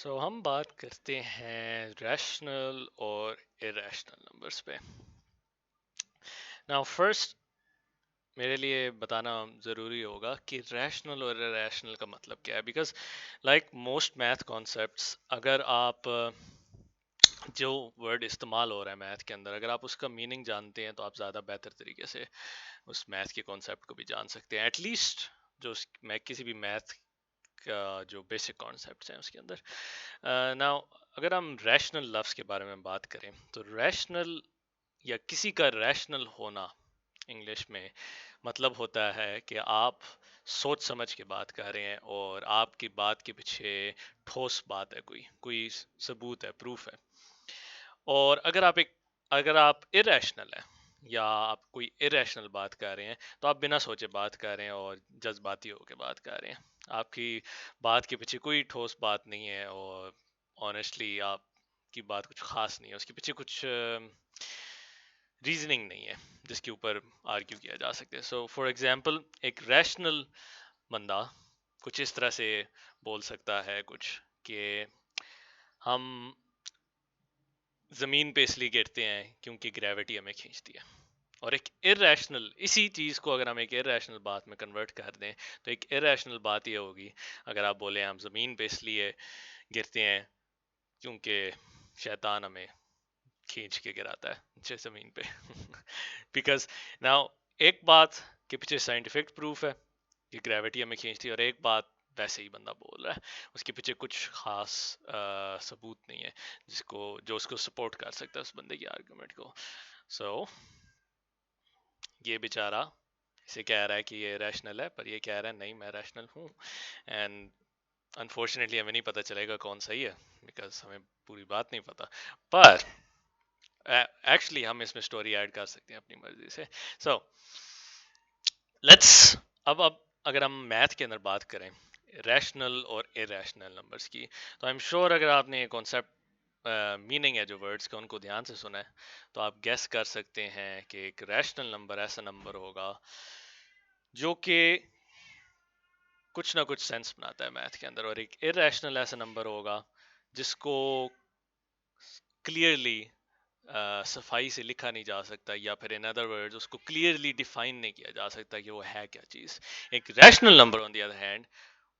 हम बात करते हैं रैशनल और इरेशनल नंबर्स पे। नाउ फर्स्ट मेरे लिए बताना ज़रूरी होगा कि रैशनल और इरेशनल का मतलब क्या है, because like most math concepts, अगर आप जो वर्ड इस्तेमाल हो रहा है मैथ के अंदर, अगर आप उसका मीनिंग जानते हैं तो आप ज़्यादा बेहतर तरीके से उस मैथ के कॉन्सेप्ट को भी जान सकते हैं, एटलीस्ट जो मैं किसी भी मैथ का जो बेसिक कॉन्सेप्ट्स हैं उसके अंदर। नाउ अगर हम रैशनल लफ्ज़ के बारे में बात करें तो रैशनल या किसी का रैशनल होना इंग्लिश में मतलब होता है कि आप सोच समझ के बात कर रहे हैं और आपकी बात के पीछे ठोस बात है, कोई कोई सबूत है, प्रूफ है। और अगर आप इरेशनल है या आप कोई इरेशनल बात कर रहे हैं तो आप बिना सोचे बात कर रहे हैं और जज्बाती होकर बात कर रहे हैं। आपकी बात के पीछे कोई ठोस बात नहीं है और ऑनेस्टली आपकी बात कुछ खास नहीं है, उसके पीछे कुछ रीजनिंग नहीं है जिसके ऊपर आर्ग्यू किया जा सकता है। सो फॉर एग्जांपल एक रैशनल बंदा कुछ इस तरह से बोल सकता है कुछ कि हम जमीन पे इसलिए गिरते हैं क्योंकि ग्रेविटी हमें खींचती है। और एक इरेशनल, इसी चीज को अगर हम एक इरेशनल बात में कन्वर्ट कर दें तो एक इरेशनल बात ये होगी, अगर आप बोले हम जमीन पे इसलिए गिरते हैं क्योंकि शैतान हमें खींच के गिराता है नीचे जमीन पे। बिकॉज नाउ एक बात के पीछे साइंटिफिक प्रूफ है कि ग्रेविटी हमें खींचती है, और एक बात वैसे ही बंदा बोल रहा है, उसके पीछे कुछ खास सबूत नहीं है जो उसको सपोर्ट कर सकता है उस बंदे की आर्गुमेंट को। सो ये बेचारा इसे कह रहा है कि ये रैशनल है, पर ये कह रहा है नहीं मैं रैशनल हूँ। एंड अनफॉर्चुनेटली हमें नहीं पता चलेगा कौन सही है, बिकॉज हमें पूरी बात नहीं पता। पर एक्चुअली हम इसमें स्टोरी ऐड कर सकते हैं अपनी मर्जी से। सो लेट्स अब अगर हम मैथ के अंदर बात करें रैशनल और इरेशनल नंबर्स की, तो आई एम श्योर अगर आपने कॉन्सेप्ट मीनिंग है जो वर्ड्स का उनको ध्यान से सुना है तो आप गेस कर सकते हैं कि एक रैशनल नंबर ऐसा नंबर होगा जो कि कुछ ना कुछ सेंस बनाता है मैथ के अंदर, और एक इरेशनल ऐसा नंबर होगा जिसको क्लियरली सफाई से लिखा नहीं जा सकता, या फिर इन अदर वर्ड्स उसको क्लियरली डिफाइन नहीं किया जा सकता कि वो है क्या चीज़। एक rational number on the other hand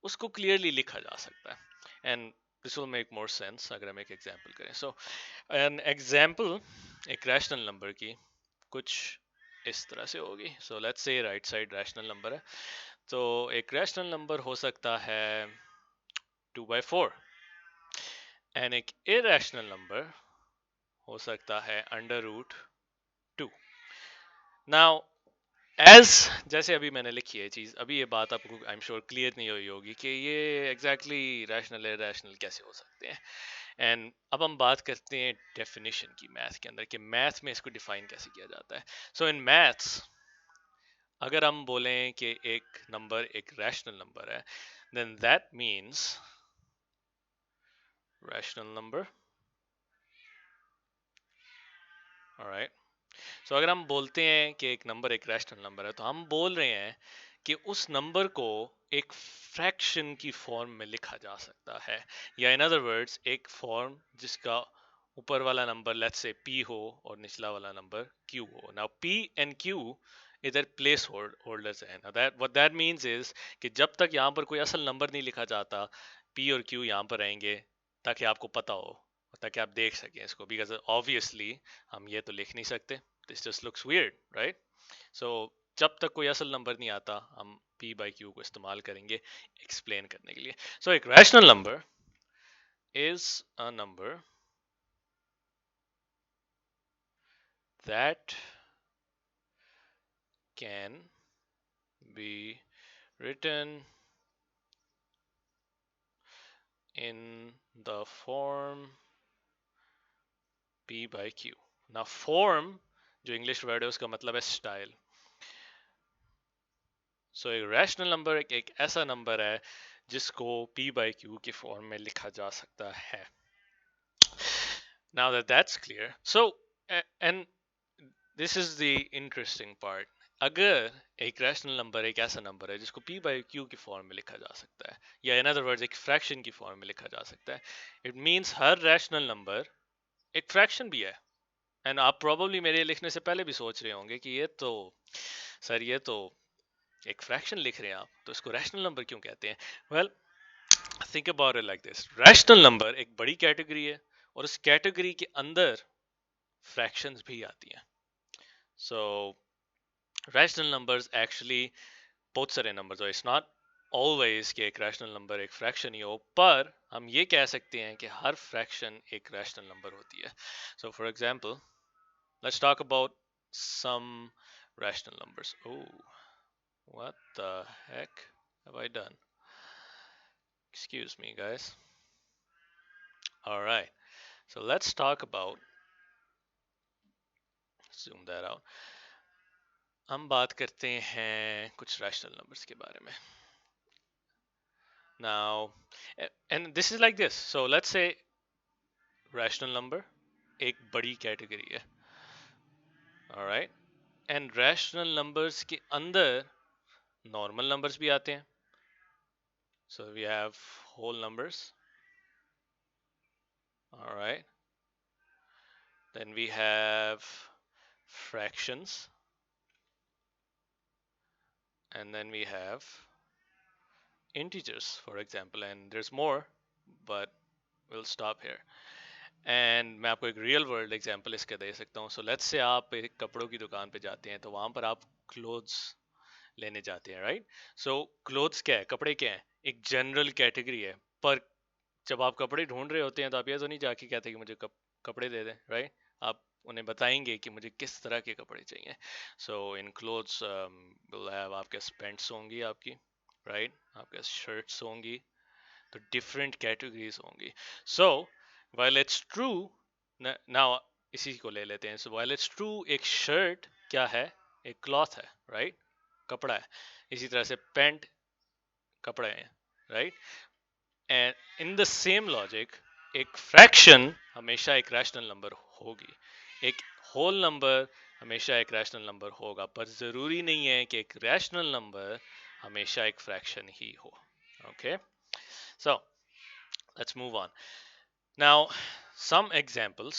उसको क्लियरली लिखा जा सकता है। And this will make more sense अगर हम एक एग्जांपल करें। सो एन एग्जांपल एक रैशनल नंबर की कुछ इस तरह से होगी। So let's say right side rational number है, तो एक रैशनल नंबर हो सकता है 2/4, एंड एक इरेशनल नंबर हो सकता है √2। नाउ एज जैसे अभी मैंने लिखी है चीज, अभी ये बात आपको आई एम श्योर क्लियर नहीं हुई होगी कि ये एग्जैक्टली रैशनल है रैशनल कैसे हो सकते हैं। एंड अब हम बात करते हैं डेफिनेशन की मैथ के अंदर कि मैथ में इसको डिफाइन कैसे किया जाता है। सो इन मैथ्स अगर हम बोलें कि एक नंबर एक रैशनल नंबर है, then that means rational number, alright. So अगर हम बोलते हैं कि एक नंबर एक रैशनल नंबर है तो हम बोल रहे हैं कि उस नंबर को एक फ्रैक्शन की फॉर्म में लिखा जा सकता है, या इन अदर वर्ड्स एक फॉर्म जिसका ऊपर वाला नंबर लेट्स से p हो और निचला वाला नंबर q हो। नाउ p एंड q इधर प्लेस होल्डर्स हैं। That what that means is कि जब तक यहाँ पर कोई असल नंबर नहीं लिखा जाता p और q यहाँ पर रहेंगे ताकि आपको पता हो, ताकि आप देख सकें इसको, बिकॉज ऑब्वियसली हम ये तो लिख नहीं सकते, this just looks weird, right. So जब तक कोई असल नंबर नहीं आता हम p बाई q को इस्तेमाल करेंगे एक्सप्लेन करने के लिए। सो एक rational number is a number that can be written in the form p by q। ना form जो इंग्लिश वर्ड है उसका मतलब है स्टाइल। सो एक रैशनल नंबर एक ऐसा नंबर है जिसको p by q की फॉर्म में लिखा जा सकता है। Now that that's clear, so and this is the interesting part, अगर एक रैशनल नंबर एक ऐसा नंबर है जिसको p बाई क्यू की फॉर्म में लिखा जा सकता है, या इन अदर वर्ड्स एक फ्रैक्शन की फॉर्म में लिखा जा सकता है, it means her rational number एक फ्रैक्शन भी है। एंड आप प्रोबेबली मेरे लिखने से पहले भी सोच रहे होंगे कि ये तो सर ये तो एक फ्रैक्शन लिख रहे हैं आप, तो इसको रैशनल नंबर क्यों कहते हैं? Well, think about it like this, rational number एक बड़ी कैटेगरी है और उस कैटेगरी के अंदर फ्रैक्शंस भी आती हैं। सो रैशनल नंबर्स एक्चुअली बहुत सारे नंबर्स हो, इट्स नॉट ऑलवेज कि एक रैशनल नंबर एक फ्रैक्शन ही हो, पर हम ये कह सकते हैं कि हर फ्रैक्शन एक रैशनल नंबर होती है। So for example, let's talk about some rational numbers. Oh, what the heck have I done? Excuse me, guys. All right, so let's talk about, zoom that out, हम बात करते हैं कुछ rational numbers के बारे में। Now, and this is like this. So let's say rational number एक बड़ी कैटेगरी है, ऑलराइट, एंड रैशनल नंबर्स के अंदर नॉर्मल नंबर्स भी आते हैं। So we have whole numbers, alright, then we have fractions, and then we have integers, for example, and there's more, but we'll stop here. And मैं आपको एक real world example इसका दे सकता हूँ। सो लेट्स से आप एक कपड़ों की दुकान पे जाते हैं, तो वहां पर आप क्लोथ्स लेने जाते हैं, राइट? सो क्लोथ्स क्या है, कपड़े क्या है, एक जनरल कैटेगरी है। पर जब आप कपड़े ढूंढ रहे होते हैं तो आप ये तो नहीं जाके कहते कि मुझे कपड़े दे दें, राइट? आप उन्हें बताएंगे कि मुझे किस तरह के कपड़े चाहिए। सो इन क्लोथ्स विल हैव, आपके पास पैंट्स होंगी आपकी, राइट, आपके पास शर्ट्स होंगी, तो डिफरेंट कैटेगरीज होंगी। सो while it's true, now इसी को ले लेते हैं। so while it's true, एक शर्ट क्या है, एक क्लॉथ है, राइट, कपड़ा है। इसी तरह से पैंट कपड़े हैं, right? And in the same logic, एक फ्रैक्शन हमेशा एक रैशनल नंबर होगी, एक होल नंबर हमेशा एक रैशनल नंबर होगा, पर जरूरी नहीं है कि एक रैशनल नंबर हमेशा एक फ्रैक्शन ही हो। Okay, so let's move on. Now some examples,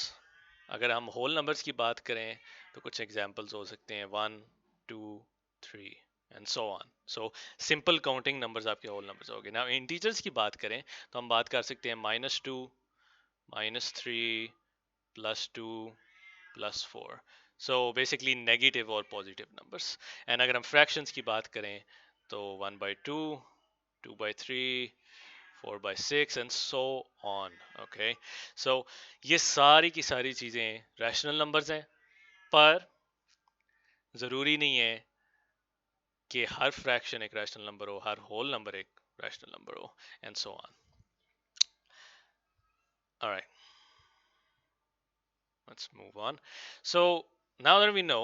अगर हम होल नंबर्स की बात करें तो कुछ एग्जांपल्स हो सकते हैं 1 2 3 and so on. So simple counting numbers आपके होल नंबर्स हो गए। नाउ इंटीजर्स की बात करें तो हम बात कर सकते हैं -2, -3, +2, +4। सो बेसिकली नेगेटिव और पॉजिटिव नंबर्स। एंड अगर हम फ्रैक्शंस की बात करें तो 1/2, 2/3, 4/6 एंड सो ऑन। ओके, सो ये सारी की सारी चीजें रैशनल नंबर्स हैं, पर जरूरी नहीं है कि हर फ्रैक्शन एक रैशनल नंबर हो, हर होल नंबर एक रैशनल नंबर हो, and so on. Alright, let's move on. So now that we know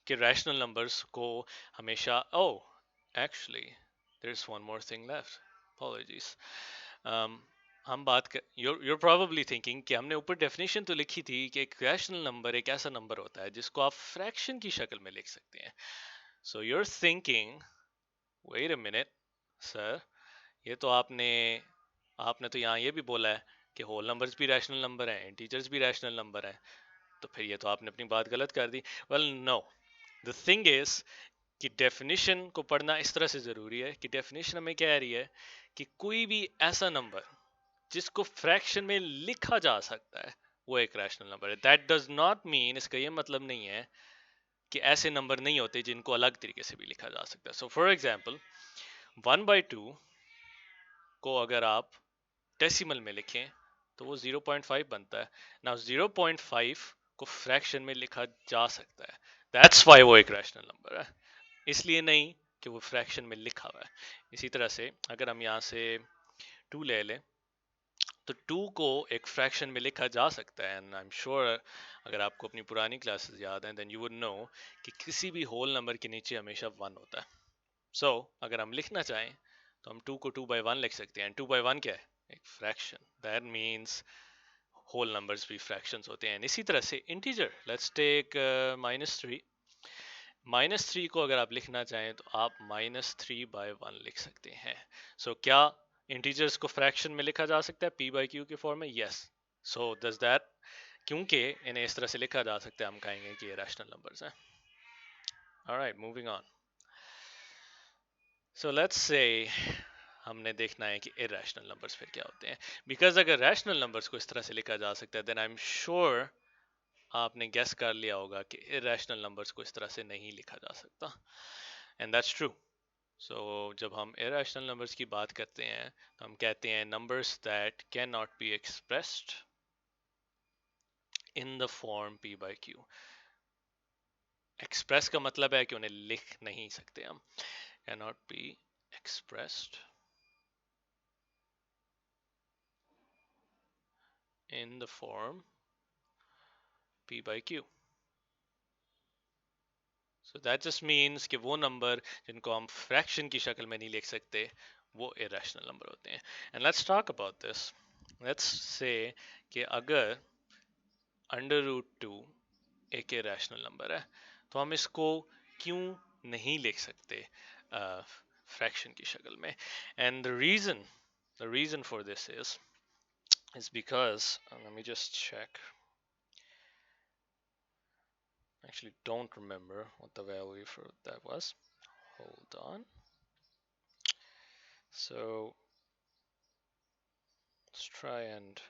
कि रैशनल नंबर्स को हमेशा, actually there is one more thing left, apologies. हम बात कर, you're probably thinking कि हमने ऊपर डेफिनेशन तो लिखी थी कि एक रैशनल नंबर एक ऐसा नंबर होता है जिसको आप फ्रैक्शन की शक्ल में लिख सकते हैं। सो you're thinking, wait a minute sir, ये तो आपने आपने तो यहाँ ये भी बोला है कि होल नंबर्स भी रैशनल नंबर हैं, इंटीजर्स भी रैशनल नंबर हैं, तो फिर ये तो आपने अपनी बात गलत कर दी। Well no, the thing is कि डेफिनेशन को पढ़ना इस तरह से ज़रूरी है कि डेफिनेशन हमें कह रही है कि कोई भी ऐसा नंबर जिसको फ्रैक्शन में लिखा जा सकता है वो एक रैशनल नंबर है। दैट डज नॉट मीन, इसका ये मतलब नहीं है कि ऐसे नंबर नहीं होते जिनको अलग तरीके से भी लिखा जा सकता है। सो फॉर एग्जाम्पल 1/2 को अगर आप डेसिमल में लिखें तो वो 0.5 बनता है। नाउ 0.5 को फ्रैक्शन में लिखा जा सकता है, दैट्स वाई वो एक रैशनल नंबर है, इसलिए नहीं कि वो फ्रैक्शन में लिखा हुआ है। इसी तरह से अगर हम यहाँ से 2 ले लें तो 2 को एक फ्रैक्शन में लिखा जा सकता है, एंड आई एम श्योर अगर आपको अपनी पुरानी क्लासेस याद हैं देन यू वुड नो कि किसी भी होल नंबर के नीचे हमेशा 1 होता है। सो अगर हम लिखना चाहें तो हम 2 को 2/1 लिख सकते हैं। 2/1 क्या है, एक fraction, that means whole numbers भी फ्रैक्शंस होते हैं। इसी तरह से इंटीजर, लेट्स टेक -3। -3 को अगर आप लिखना चाहें तो आप -3/1 लिख सकते हैं। सो क्या इंटीजर्स को फ्रैक्शन में लिखा जा सकता है p/q के फॉर्म में? यस। सो डज दैट, क्योंकि इन्हें इस तरह से लिखा जा सकता है, हम कहेंगे कि ये रैशनल नंबर्स हैं। Alright, moving on. So let's say हमने देखना है कि इरेशनल नंबर्स फिर क्या होते हैं, बिकॉज अगर रैशनल नंबर्स को इस तरह से लिखा जा सकता है देन आई एम श्योर आपने गेस कर लिया होगा कि इरेशनल नंबर्स को इस तरह से नहीं लिखा जा सकता, एंड दैट्स ट्रू। सो जब हम इरेशनल नंबर्स की बात करते हैं तो हम कहते हैं numbers that can not be expressed in the form p/q। Express का मतलब है कि उन्हें लिख नहीं सकते हम, can not be expressed in the form p/q। So that just means कि वो नंबर जिनको हम फ्रैक्शन की शक्ल में नहीं लिख सकते वो इरेशनल नंबर होते हैं। And let's talk about this. Let's say कि अगर √2 एक इरेशनल नंबर है तो हम इसको क्यों नहीं लिख सकते फ्रैक्शन की शक्ल में? And the reason for this is because let me just check. Actually don't remember what the value for that was. Hold on. So let's try and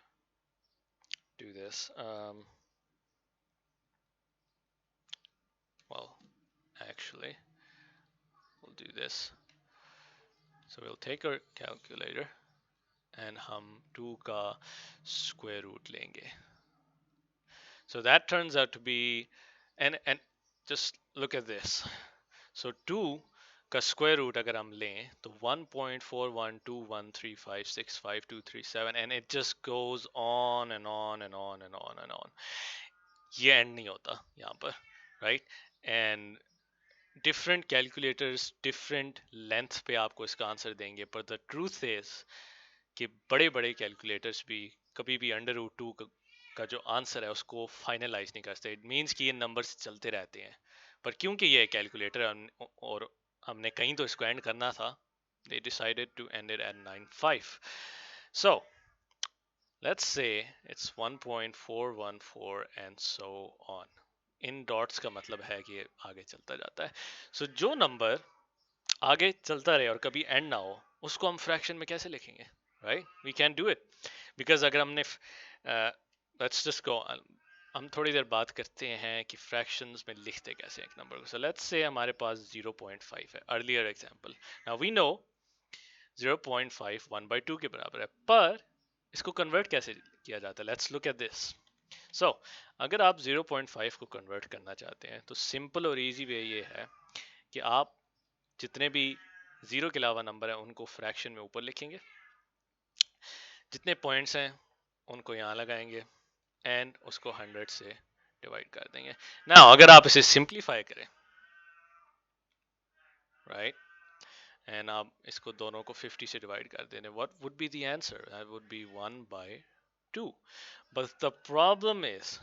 do this. Well, actually, we'll do this. So we'll take our calculator and हम 2 का square root लेंगे. So that turns out to be, and just look at this. So 2 का square root अगर हम लें तो 1.41213565237 and it just goes on and on and on and on and on. ये and नहीं होता यहाँ पर, right? And different calculators different length पे आपको इसका आंसर देंगे, पर द ट्रूथ इज कि बड़े बड़े कैलकुलेटर्स भी कभी भी √2 का जो आंसर है उसको फाइनलाइज नहीं करते। इट मीन्स कि ये नंबर्स चलते रहते हैं, पर क्योंकि ये कैलकुलेटर और हमने कहीं तो इसको एंड करना था, they decided to end it at 95. So let's say it's 1.414 and so on. In dots का मतलब है कि आगे चलता जाता है। सो जो नंबर आगे चलता रहे और कभी एंड ना हो उसको हम फ्रैक्शन में कैसे लिखेंगे? Right, we can do it because अगर हमने लेट्स जस्ट गो, हम थोड़ी देर बात करते हैं कि फ्रैक्शंस में लिखते कैसे एक नंबर को। सो लेट्स से हमारे पास 0.5 है, earlier example. Now we know 0.5 1/2 के बराबर है, पर इसको कन्वर्ट कैसे किया जाता है? Let's look at this. So अगर आप 0.5 को कन्वर्ट करना चाहते हैं तो सिंपल और इजी वे ये है कि आप जितने भी जीरो के अलावा नंबर है उनको फ्रैक्शन में ऊपर लिखेंगे, जितने पॉइंट्स हैं उनको यहाँ लगाएंगे एंड उसको 100 से डिवाइड कर देंगे। नाउ अगर आप इसे सिंप्लीफाई करें, राइट, एंड आप इसको दोनों को 50 से डिवाइड कर देने, what would be the answer? That would be 1/2। But the problem is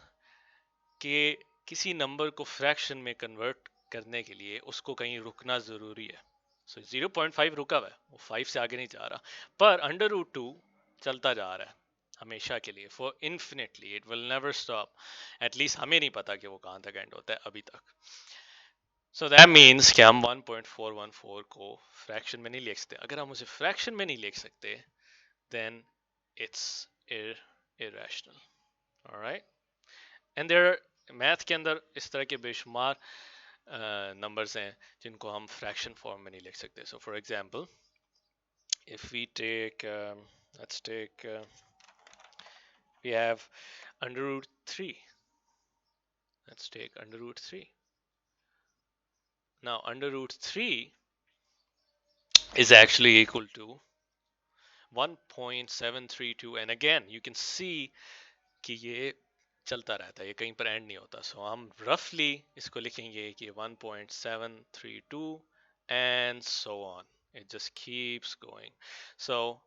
कि किसी नंबर को फ्रैक्शन में कन्वर्ट करने के लिए उसको कहीं रुकना जरूरी है। सो 0.5 रुका हुआ है, वो 5 से आगे नहीं जा रहा, पर √2 चलता जा रहा है हमेशा के लिए, for infinitely, it will never stop. At least हमें नहीं पता कि वो कहाँ तक एंड होता है अभी तक। सो दैट मीन्स कि हम 1.414 को फ्रैक्शन में नहीं लिख सकते। अगर हम उसे फ्रैक्शन में नहीं लिख सकते then it's irrational. Alright, and there math के अंदर इस तरह के बेशुमार नंबर्स हैं जिनको हम फ्रैक्शन फॉर्म में नहीं लिख सकते। सो for example if we take let's take we have √3. Let's take √3. Now √3 is actually equal to 1.732 and again you can see कि ये चलता रहता है, ये कहीं पर एंड नहीं होता। सो हम रफली इसको लिखेंगे कि 1.732 and so on, it just keeps going. So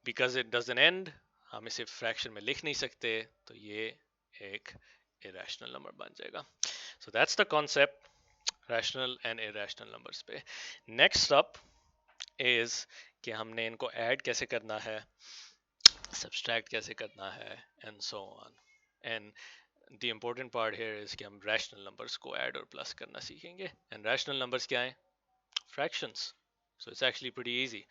because it doesn't end, हम इसे फ्रैक्शन में लिख नहीं सकते, तो ये एक irrational number बन जाएगा। So that's the concept. Rational and irrational numbers पे। नेक्स्ट अप इज कि हमने इनको ऐड कैसे करना है, सब्सट्रैक्ट कैसे करना है, and so on. And the important part here is कि हम रैशनल नंबर्स को ऐड और प्लस करना सीखेंगे। एंड रैशनल नंबर्स क्या हैं? Fractions. So it's actually pretty easy.